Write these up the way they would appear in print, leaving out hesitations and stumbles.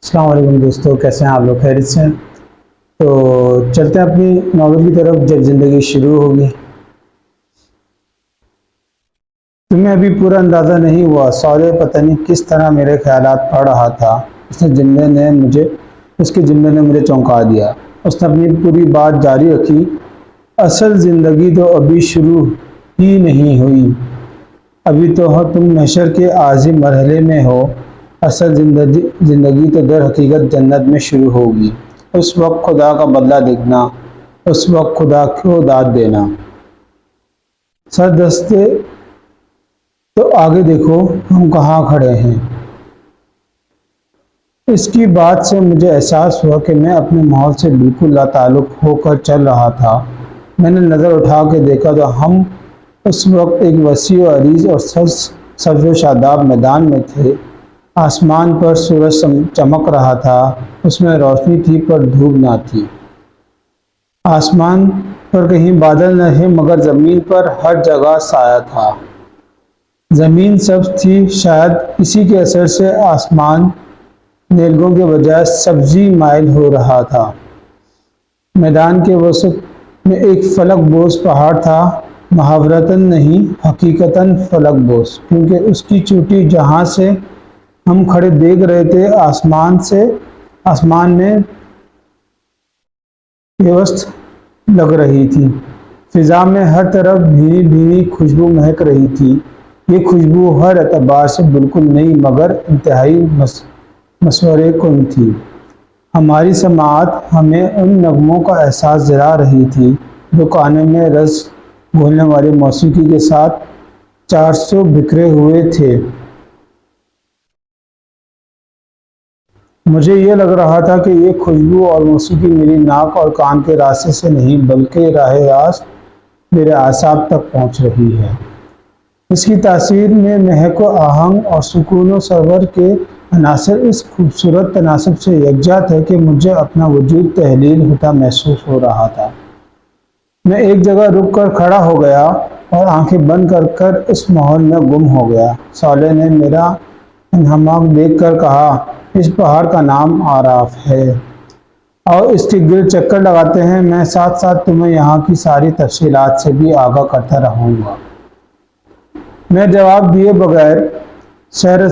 السلام علیکم دوستو، کیسے ہیں آپ لوگ؟ خیریت سے ہیں؟ تو چلتے ہیں اپنی ناول کی طرف۔ جب زندگی شروع ہوگی۔ تمہیں ابھی پورا اندازہ نہیں ہوا، سعودے پتہ نہیں کس طرح میرے خیالات پڑھ رہا تھا۔ اس کے جملے نے مجھے چونکا دیا۔ اس نے اپنی پوری بات جاری رکھی۔ اصل زندگی تو ابھی شروع ہی نہیں ہوئی، ابھی تو تم محشر کے عارضی مرحلے میں ہو۔ اصل زندگی تو در حقیقت جنت میں شروع ہوگی۔ اس وقت خدا کا بدلہ دیکھنا، اس وقت خدا کو داد دینا۔ سر دستے تو آگے دیکھو، ہم کہاں کھڑے ہیں۔ اس کی بات سے مجھے احساس ہوا کہ میں اپنے ماحول سے بالکل لا تعلق ہو کر چل رہا تھا۔ میں نے نظر اٹھا کے دیکھا تو ہم اس وقت ایک وسیع و عریض اور سبز و شاداب میدان میں تھے۔ آسمان پر سورج چمک رہا تھا، اس میں روشنی تھی پر دھوپ نہ تھی۔ آسمان پر کہیں بادل نہ تھے مگر زمین پر ہر جگہ سایہ تھا۔ زمین سبز تھی، شاید اسی کے اثر سے آسمان نیلگوں کے بجائے سبزی مائل ہو رہا تھا۔ میدان کے وسط میں ایک فلک بوس پہاڑ تھا، محاورتاً نہیں حقیقتاً فلک بوس، کیونکہ اس کی چوٹی جہاں سے ہم کھڑے دیکھ رہے تھے آسمان میں پیوست لگ رہی تھی۔ فضا میں ہر طرف بھینی بھینی خوشبو مہک رہی تھی۔ یہ خوشبو ہر اعتبار سے بالکل نئی مگر انتہائی مسورے کن تھی۔ ہماری سماعت ہمیں ان نغموں کا احساس دلا رہی تھی جو کانوں میں رس گھولنے والی موسیقی کے ساتھ 400 بکھرے ہوئے تھے۔ مجھے یہ لگ رہا تھا کہ یہ خوشبو اور موسیقی میری ناک اور کان کے راستے سے نہیں بلکہ راہ راست میرے اعصاب تک پہنچ رہی ہے۔ اس کی تاثیر میں مہک و آہنگ اور سکون و سرور کے عناصر اس خوبصورت تناسب سے یکجا تھے کہ مجھے اپنا وجود تحلیل ہوتا محسوس ہو رہا تھا۔ میں ایک جگہ رک کر کھڑا ہو گیا اور آنکھیں بند کر کر اس ماحول میں گم ہو گیا۔ صالح نے میرا انہماک دیکھ کر کہا، اس پہاڑ کا نام آراف ہے اور اس کے گرد چکر لگاتے ہیں۔ میں ساتھ ساتھ تمہیں یہاں کی ساری تفصیلات سے بھی آگاہ کرتا رہوں گا۔ میں جواب دیے بغیر شرح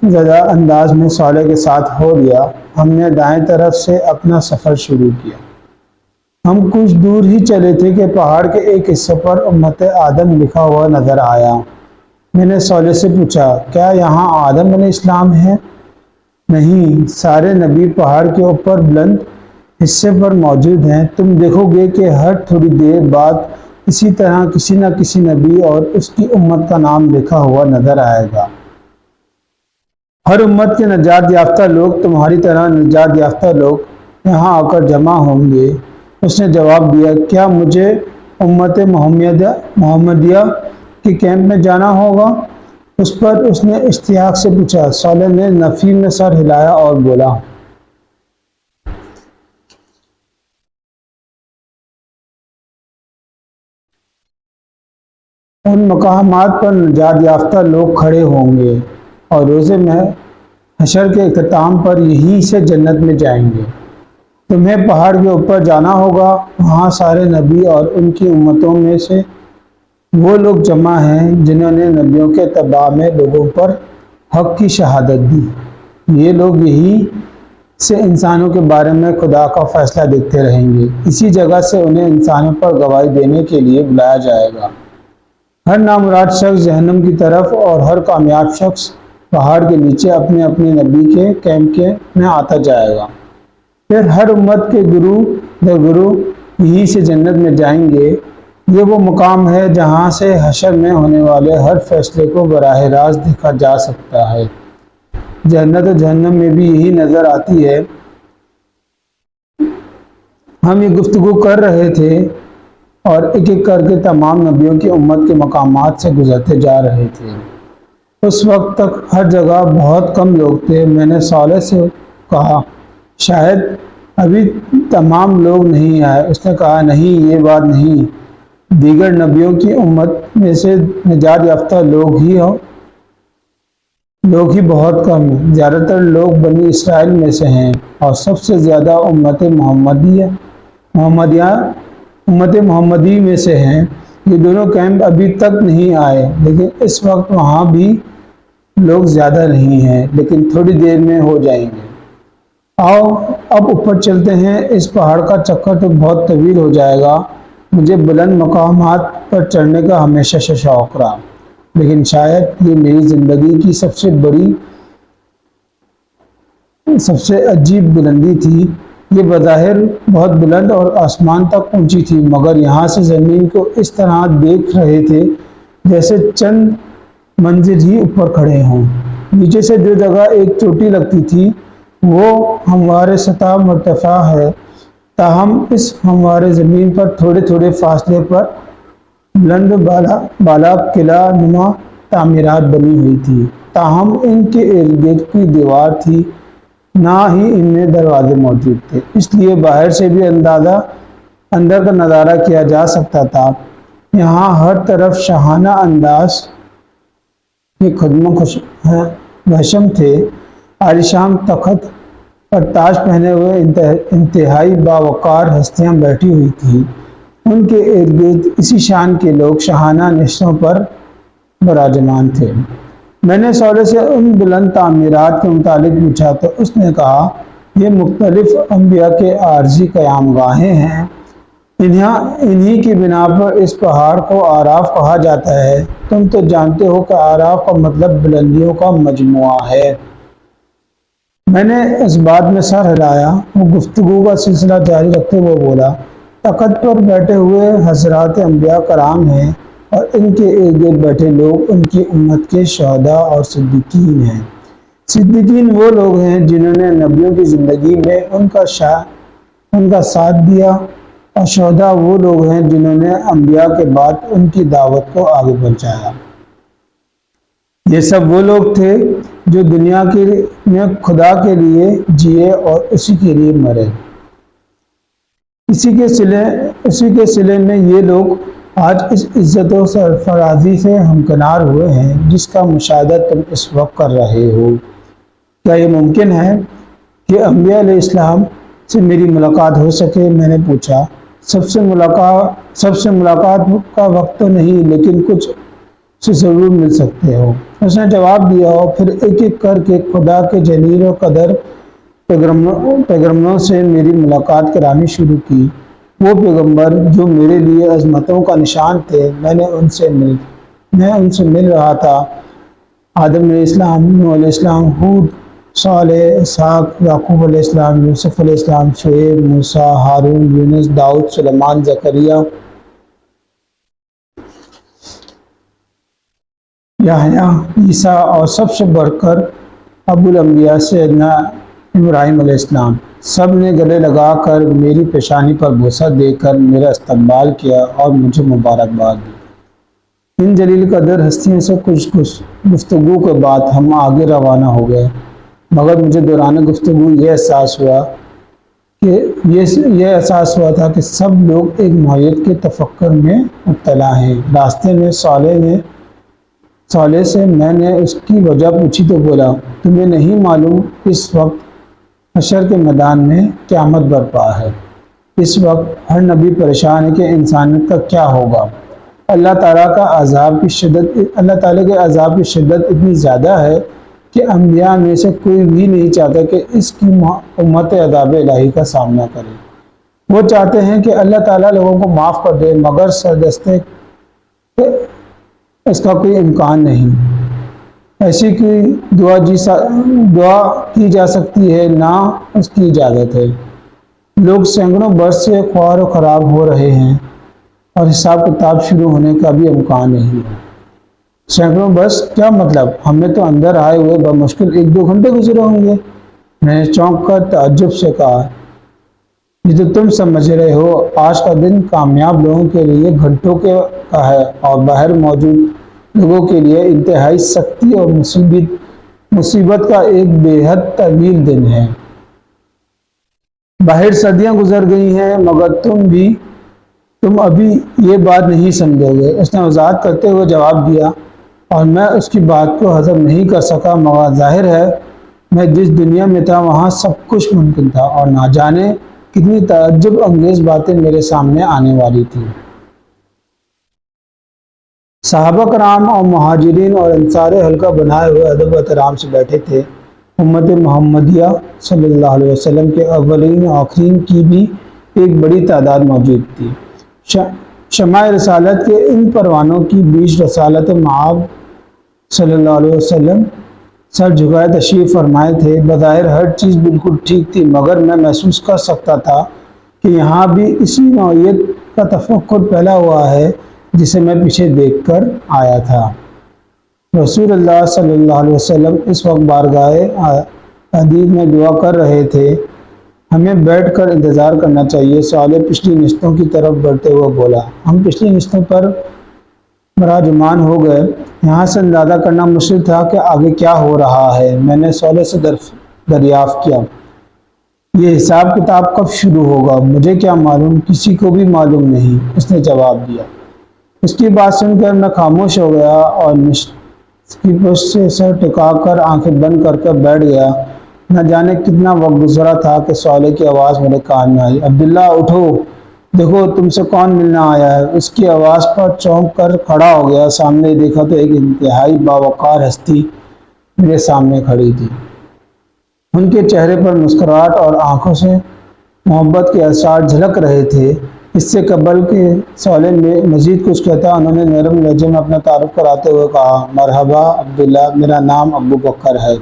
زدہ انداز میں صالح کے ساتھ ہو لیا۔ ہم نے دائیں طرف سے اپنا سفر شروع کیا۔ ہم کچھ دور ہی چلے تھے کہ پہاڑ کے ایک حصے پر امت آدم لکھا ہوا نظر آیا۔ میں نے صالح سے پوچھا، کیا یہاں آدم علیہ السلام ہے؟ نہیں، سارے نبی پہاڑ کے اوپر بلند حصے پر موجود ہیں۔ تم دیکھو گے کہ ہر تھوڑی دیر بعد اسی طرح کسی نہ کسی نبی اور اس کی امت کا نام لکھا ہوا نظر آئے گا۔ ہر امت کے نجات یافتہ لوگ تمہاری طرح نجات یافتہ لوگ یہاں آ کر جمع ہوں گے۔ اس نے جواب دیا، کیا مجھے امت محمدیہ کے کیمپ میں جانا ہوگا؟ اس پر اس نے اشتیاق سے پوچھا۔ صالح نے نفی میں سر ہلایا اور بولا، ان مقامات پر نجات یافتہ لوگ کھڑے ہوں گے اور روز حشر کے اختتام پر یہیں سے جنت میں جائیں گے۔ تمہیں پہاڑ کے اوپر جانا ہوگا، وہاں سارے نبی اور ان کی امتوں میں سے وہ لوگ جمع ہیں جنہوں نے نبیوں کے اتباع میں لوگوں پر حق کی شہادت دی۔ یہ لوگ یہیں سے انسانوں کے بارے میں خدا کا فیصلہ دیکھتے رہیں گے۔ اسی جگہ سے انہیں انسانوں پر گواہی دینے کے لیے بلایا جائے گا۔ ہر نامراد شخص جہنم کی طرف اور ہر کامیاب شخص پہاڑ کے نیچے اپنے اپنے نبی کے کیمپ میں آتا جائے گا۔ پھر ہر امت کے گروہ در گروہ یہیں سے جنت میں جائیں گے۔ یہ وہ مقام ہے جہاں سے حشر میں ہونے والے ہر فیصلے کو براہ راست دیکھا جا سکتا ہے۔ جنت و جہنم میں بھی یہی نظر آتی ہے۔ ہم یہ گفتگو کر رہے تھے اور ایک ایک کر کے تمام نبیوں کی امت کے مقامات سے گزرتے جا رہے تھے۔ اس وقت تک ہر جگہ بہت کم لوگ تھے۔ میں نے صالح سے کہا، شاید ابھی تمام لوگ نہیں آئے۔ اس نے کہا، نہیں، یہ بات نہیں، دیگر نبیوں کی امت میں سے نجات یافتہ لوگ ہی لوگ ہی بہت کم ہیں، زیادہ تر لوگ بنی اسرائیل میں سے ہیں، اور سب سے زیادہ محمدیہ امت محمدی میں سے ہیں۔ یہ دونوں کیمپ ابھی تک نہیں آئے، لیکن اس وقت وہاں بھی لوگ زیادہ نہیں ہیں، لیکن تھوڑی دیر میں ہو جائیں گے۔ آؤ اب اوپر چلتے ہیں، اس پہاڑ کا چکر تو بہت طویل ہو جائے گا۔ مجھے بلند مقامات پر چڑھنے کا ہمیشہ سے شوق رہا، لیکن شاید یہ میری زندگی کی سب سے عجیب بلندی تھی۔ یہ بظاہر بہت بلند اور آسمان تک پہنچی تھی، مگر یہاں سے زمین کو اس طرح دیکھ رہے تھے جیسے چند منزل ہی اوپر کھڑے ہوں۔ نیچے سے جو جگہ ایک چوٹی لگتی تھی وہ ہموار سطح مرتفع ہے، تاہم اس ہموار زمین پر تھوڑے تھوڑے فاصلے پر بلند بالا قلعہ نما تعمیرات بنی ہوئی تھی، تاہم ان کے ارد گرد کوئی دیوار تھی، نہ ہی ان میں دروازے موجود تھے، اس لیے باہر سے بھی اندر کا نظارہ کیا جا سکتا تھا۔ یہاں ہر طرف شاہانہ انداز کے خدمہ وحشم تھے۔ عالیشان تخت پر تاج پہنے ہوئے انتہائی باوقار ہستیاں بیٹھی ہوئی تھیں، ان کے ارد گرد اسی شان کے لوگ شاہانہ نشستوں پر براجمان تھے۔ میں نے سولے سے ان بلند تعمیرات کے متعلق پوچھا تو اس نے کہا، یہ مختلف انبیاء کے عارضی قیام گاہیں ہیں، انہی کی بنا پر اس پہاڑ کو اعراف کہا جاتا ہے۔ تم تو جانتے ہو کہ اعراف کا مطلب بلندیوں کا مجموعہ ہے۔ میں نے اس بات میں سر ہلایا۔ وہ گفتگو کا سلسلہ جاری رکھتے ہوئے بولا، تخت پر بیٹھے ہوئے حضرات انبیاء کرام ہیں، اور ان کے ارد گرد بیٹھے لوگ ان کی امت کے شہداء اور صدیقین ہیں۔ صدیقین وہ لوگ ہیں جنہوں نے نبیوں کی زندگی میں ان کا ساتھ دیا، اور شہداء وہ لوگ ہیں جنہوں نے انبیاء کے بعد ان کی دعوت کو آگے پہنچایا۔ یہ سب وہ لوگ تھے جو دنیا میں خدا کے لیے جیے اور اسی کے لیے مرے۔ اسی کے صلے میں یہ لوگ آج اس عزت و سرفرازی سے ہمکنار ہوئے ہیں جس کا مشاہدہ تم اس وقت کر رہے ہو۔ کیا یہ ممکن ہے کہ انبیاء علیہ السلام سے میری ملاقات ہو سکے؟ میں نے پوچھا۔ سب سے ملاقات کا وقت تو نہیں، لیکن کچھ سے ضرور مل سکتے ہو، اس نے جواب دیا، اور پھر ایک ایک کر کے خدا کے جلیل و قدر پیغمبروں سے میری ملاقات کرانی شروع کی۔ وہ پیغمبر جو میرے لیے عظمتوں کا نشان تھے، میں ان سے مل رہا تھا۔ آدم علیہ السلام، نوح علیہ السلام، ہود، صالح، اسحاق، یعقوب علیہ السلام، یوسف علیہ السلام، شعیب، موسیٰ، ہارون، یونس، داؤد، سلیمان، زکریا، یحییٰ، عیسیٰ، اور سب سے بڑھ کر ابو الانبیاء سیدنا ابراہیم علیہ السلام۔ سب نے گلے لگا کر میری پیشانی پر بوسہ دے کر میرا استقبال کیا اور مجھے مبارکباد دی۔ ان جلیل قدر ہستیوں سے کچھ گفتگو کے بعد ہم آگے روانہ ہو گئے، مگر مجھے دوران گفتگو یہ احساس ہوا تھا کہ سب لوگ ایک نوعیت کے تفکر میں مبتلا ہیں۔ راستے میں صالح سے میں نے اس کی وجہ پوچھی تو بولا، تمہیں نہیں معلوم اس وقت حشر کے میدان میں قیامت برپا ہے۔ اس وقت ہر نبی پریشان ہے کہ انسانیت کا کیا ہوگا۔ اللہ تعالیٰ کے عذاب کی شدت اتنی زیادہ ہے کہ انبیاء میں سے کوئی بھی نہیں چاہتا کہ اس کی امت عذاب الہی کا سامنا کرے۔ وہ چاہتے ہیں کہ اللہ تعالیٰ لوگوں کو معاف کر دے، مگر سردستے اس کا کوئی امکان نہیں۔ ایسی کوئی دعا کی جا سکتی ہے، نہ اس کی اجازت ہے۔ لوگ سینکڑوں برس سے خوار و خراب ہو رہے ہیں، اور حساب کتاب شروع ہونے کا بھی امکان نہیں ہے۔ سینکڑوں برس کیا مطلب؟ ہمیں تو اندر آئے ہوئے بمشکل 1-2 گھنٹے گزرے ہوں گے۔ میں نے چونک کر تعجب سے کہا، یہ تو تم سمجھ رہے ہو، آج کا دن کامیاب لوگوں کے لیے گھنٹوں کا ہے، اور باہر موجود لوگوں کے لیے انتہائی سختی اور مصیبت کا ایک بے حد طویل دن ہے۔ باہر صدیاں گزر گئی ہیں، مگر تم ابھی یہ بات نہیں سمجھو گے، اس نے وضاحت کرتے ہوئے جواب دیا۔ اور میں اس کی بات کو ہضم نہیں کر سکا، مگر ظاہر ہے میں جس دنیا میں تھا وہاں سب کچھ ممکن تھا، اور نہ جانے کتنی تعجب انگیز باتیں میرے سامنے آنے والی تھیں۔ صحابہ کرام اور مہاجرین اور انصار حلقہ بنائے ہوئے ادب و احترام سے بیٹھے تھے۔ امت محمدیہ صلی اللہ علیہ وسلم کے اولین و آخرین کی بھی ایک بڑی تعداد موجود تھی۔ شمع رسالت کے ان پروانوں کی بیچ رسالت مآب صلی اللہ علیہ وسلم سر جھکائے تشریف فرمائے تھے۔ بظاہر ہر چیز بالکل ٹھیک تھی، مگر میں محسوس کر سکتا تھا کہ یہاں بھی اسی نوعیت کا تفکر پھیلا ہوا ہے جسے میں پیچھے دیکھ کر آیا تھا۔ رسول اللہ صلی اللہ علیہ وسلم اس وقت بارگاہ حدیث میں دعا کر رہے تھے۔ ہمیں بیٹھ کر انتظار کرنا چاہیے، صالح پچھلی نشستوں کی طرف بڑھتے ہوئے بولا۔ ہم پچھلی نشستوں پر مراجمان ہو گئے۔ یہاں سے اندازہ کرنا مشکل تھا کہ آگے کیا ہو رہا ہے۔ میں نے صالح سے دریافت کیا، یہ حساب کتاب کب شروع ہوگا؟ مجھے کیا معلوم، کسی کو بھی معلوم نہیں، اس نے جواب دیا۔ اس کی بات سن کر میں خاموش ہو گیا اور نشست کی پشت سے سر ٹکا کر آنکھیں بند کر کے بیٹھ گیا۔ نہ جانے کتنا وقت گزرا تھا کہ صالح کی آواز میرے کان میں آئی، عبداللہ اٹھو، دیکھو تم سے کون ملنا آیا ہے۔ اس کی آواز پر چونک کر کھڑا ہو گیا۔ سامنے دیکھا تو ایک انتہائی باوقار ہستی میرے سامنے کھڑی تھی۔ ان کے چہرے پر مسکراہٹ اور آنکھوں سے محبت کے اثرات جھلک رہے تھے۔ اس سے قبل کہ صالح میں مزید کچھ کہتا، انہوں نے نرم لہجے میں اپنا تعارف کراتے ہوئے کہا، مرحبا عبداللہ، میرا نام ابو بکر ہے،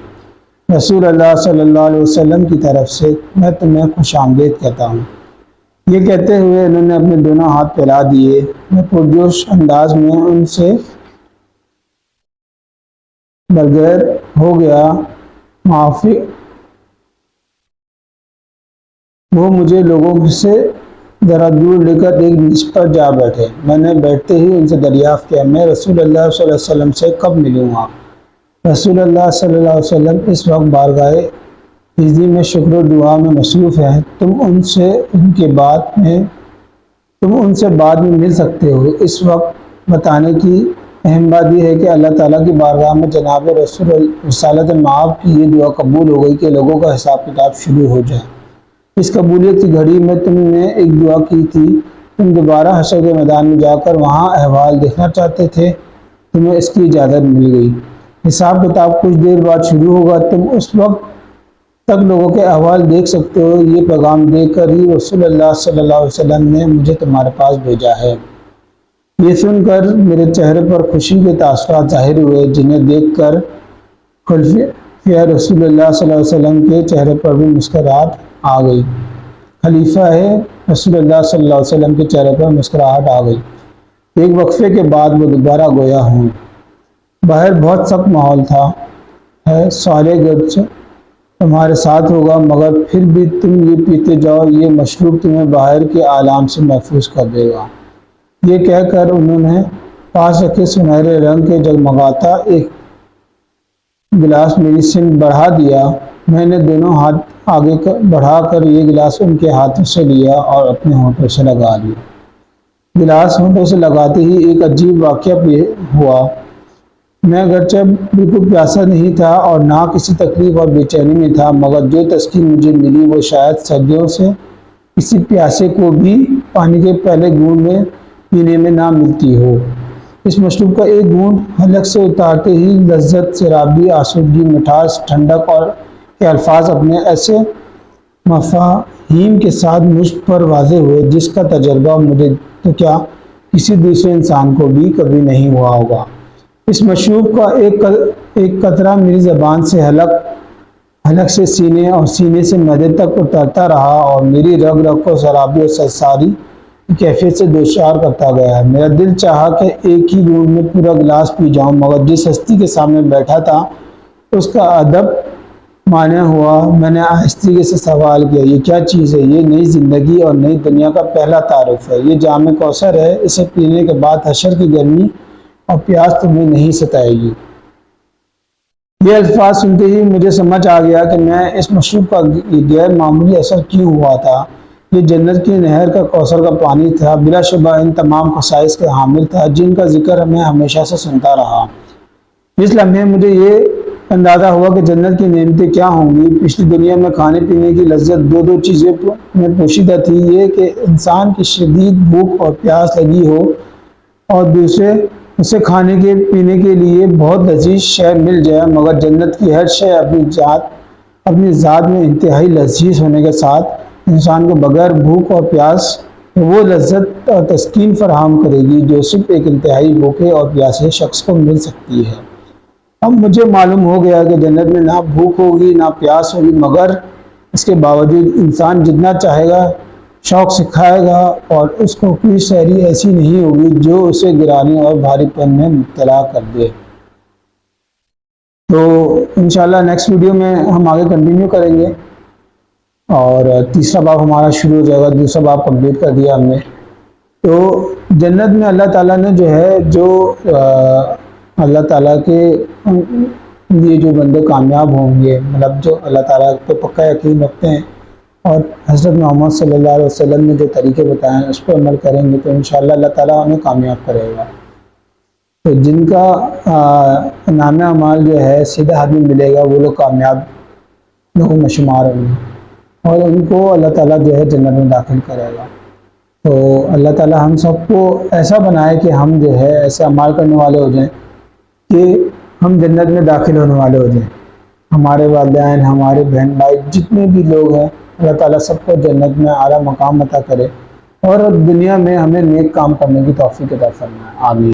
رسول اللہ صلی اللہ علیہ وسلم کی طرف سے میں تمہیں خوش آمدید کہتا ہوں۔ یہ کہتے ہوئے انہوں نے اپنے دونوں ہاتھ پھیلا دیے۔ میں پرجوش انداز میں ان سے برگیر ہو گیا، معافی۔ وہ مجھے لوگوں سے ذرا دور لے کر ایک نچ پر جا بیٹھے۔ میں نے بیٹھتے ہی ان سے دریافت کیا، میں رسول اللہ صلی اللہ علیہ وسلم سے کب ملوں گا؟ رسول اللہ صلی اللہ علیہ وسلم اس وقت بارگاہ حضور میں شکر و دعا میں مصروف ہیں، تم ان سے بعد میں مل سکتے ہو۔ اس وقت بتانے کی اہم بات یہ ہے کہ اللہ تعالیٰ کی بارگاہ میں جناب رسول رسالت مآب کی یہ دعا قبول ہو گئی کہ لوگوں کا حساب کتاب شروع ہو جائے۔ اس قبولیت کی گھڑی میں تم نے ایک دعا کی تھی، تم دوبارہ حشر کے میدان میں جا کر وہاں احوال دیکھنا چاہتے تھے، تمہیں اس کی اجازت مل گئی۔ حساب کتاب کچھ دیر بعد شروع ہوگا، تم اس وقت تک لوگوں کے احوال دیکھ سکتے ہو۔ یہ پیغام دے کر ہی رسول اللہ صلی اللہ علیہ وسلم نے مجھے تمہارے پاس بھیجا ہے۔ یہ سن کر میرے چہرے پر خوشی کے تاثرات ظاہر ہوئے، جنہیں دیکھ کر خلیفہ رسول اللہ صلی اللہ علیہ وسلم کے چہرے پر بھی مسکراہٹ آ گئی۔ خلیفہ رسول اللہ صلی اللہ علیہ وسلم کے چہرے پر مسکراہٹ آ گئی۔ ایک وقفے کے بعد وہ دوبارہ گویا ہوں۔ باہر بہت سخت ماحول تھا، صالح گرچہ تمہارے ساتھ ہوگا، مگر پھر بھی تم یہ پیتے جاؤ، یہ مشروب تمہیں باہر کے عالم سے محفوظ کر دے گا۔ یہ کہہ کر انہوں نے پاس رکھے سنہرے رنگ کے جگمگاتا ایک گلاس میری سمت بڑھا دیا۔ میں نے دونوں ہاتھ آگے بڑھا کر یہ گلاس ان کے ہاتھوں سے لیا اور اپنے ہونٹوں سے لگا لیا۔ گلاس ہونٹوں سے لگاتے ہی ایک عجیب واقعہ ہوا۔ میں اگرچہ بالکل پیاسا نہیں تھا اور نہ کسی تکلیف اور بے چینی میں تھا، مگر جو تسکین مجھے ملی وہ شاید صدیوں سے کسی پیاسے کو بھی پانی کے پہلے گھونٹ میں پینے میں نہ ملتی ہو۔ اس مشروب کا ایک گھونٹ حلق سے اتارتے ہی لذت، سیرابی، آسودگی، مٹھاس، ٹھنڈک اور کے الفاظ اپنے ایسے مفاہیم کے ساتھ مجھ پر واضح ہوئے جس کا تجربہ مجھے تو کیا کسی دوسرے انسان کو بھی کبھی نہیں ہوا ہوگا۔ اس مشروب کا ایک قطرہ میری زبان سے حلق سے سینے اور سینے سے معدے تک اترتا رہا اور میری رگ رگ کو سرابی اور سرساری کی کیفیت سے دوچار کرتا گیا۔ میرا دل چاہا کہ ایک ہی گھونٹ میں پورا گلاس پی جاؤں، مگر جس ہستی کے سامنے بیٹھا تھا اس کا ادب مانع ہوا۔ میں نے آہستگی سے سوال کیا، یہ کیا چیز ہے؟ یہ نئی زندگی اور نئی دنیا کا پہلا تعارف ہے، یہ جام کوثر ہے، اسے پینے کے بعد حشر کی گرمی اور پیاس تمہیں نہیں ستائے گی۔ یہ الفاظ سنتے ہی مجھے سمجھ آ گیا کہ میں اس مشروب کا غیر معمولی اثر کیوں ہوا تھا۔ یہ جنت کی نہر کا کوثر کا پانی تھا، بلا شبہ ان تمام خصائص کا حامل تھا جن کا ذکر میں ہمیشہ سے سنتا رہا۔ اس لمحے مجھے یہ اندازہ ہوا کہ جنت کی نعمتیں کیا ہوں گی۔ پچھلی دنیا میں کھانے پینے کی لذت دو چیزیں میں پوشیدہ تھی، یہ کہ انسان کی شدید بھوک اور پیاس لگی ہو، اور دوسرے اسے کھانے کے پینے کے لیے بہت لذیذ شے مل جائے۔ مگر جنت کی ہر شے اپنی ذات میں انتہائی لذیذ ہونے کے ساتھ انسان کو بغیر بھوک اور پیاس وہ لذت اور تسکین فراہم کرے گی جو صرف ایک انتہائی بھوکے اور پیاسے شخص کو مل سکتی ہے۔ اب مجھے معلوم ہو گیا کہ جنت میں نہ بھوک ہوگی نہ پیاس ہوگی، مگر اس کے باوجود انسان جتنا چاہے گا شوق سے کھائے گا، اور اس کو کوئی شہری ایسی نہیں ہوگی جو اسے گرانے اور بھاری پن میں مبتلا کر دے۔ تو انشاءاللہ نیکسٹ ویڈیو میں ہم آگے کنٹینیو کریں گے، اور تیسرا باب ہمارا شروع ہو جائے گا۔ دوسرا باب کمپلیٹ کر دیا ہم نے۔ تو جنت میں اللہ تعالیٰ نے جو اللہ تعالیٰ کے لیے جو بندے کامیاب ہوں گے، مطلب جو اللہ تعالیٰ پہ پکا یقین رکھتے ہیں اور حضرت محمد صلی اللہ علیہ وسلم نے جو طریقے بتائے ہیں اس پہ عمل کریں گے، تو انشاءاللہ اللہ تعالیٰ ہمیں کامیاب کرے گا۔ تو جن کا نام اعمال جو ہے سیدھا ہاتھ میں ملے گا، وہ لوگ کامیاب لوگوں میں شمار ہوں گے، اور ان کو اللہ تعالیٰ جو ہے جنت میں داخل کرے گا۔ تو اللہ تعالیٰ ہم سب کو ایسا بنائے کہ ہم جو ہے ایسے اعمال کرنے والے ہو جائیں کہ ہم جنت میں داخل ہونے والے ہو جائیں۔ ہمارے والدین، ہمارے بہن بھائی، جتنے بھی لوگ ہیں، اللہ تعالیٰ سب کو جنت میں اعلیٰ مقام عطا کرے، اور دنیا میں ہمیں نیک کام کرنے کی توفیق عطا فرمائے۔ آمین۔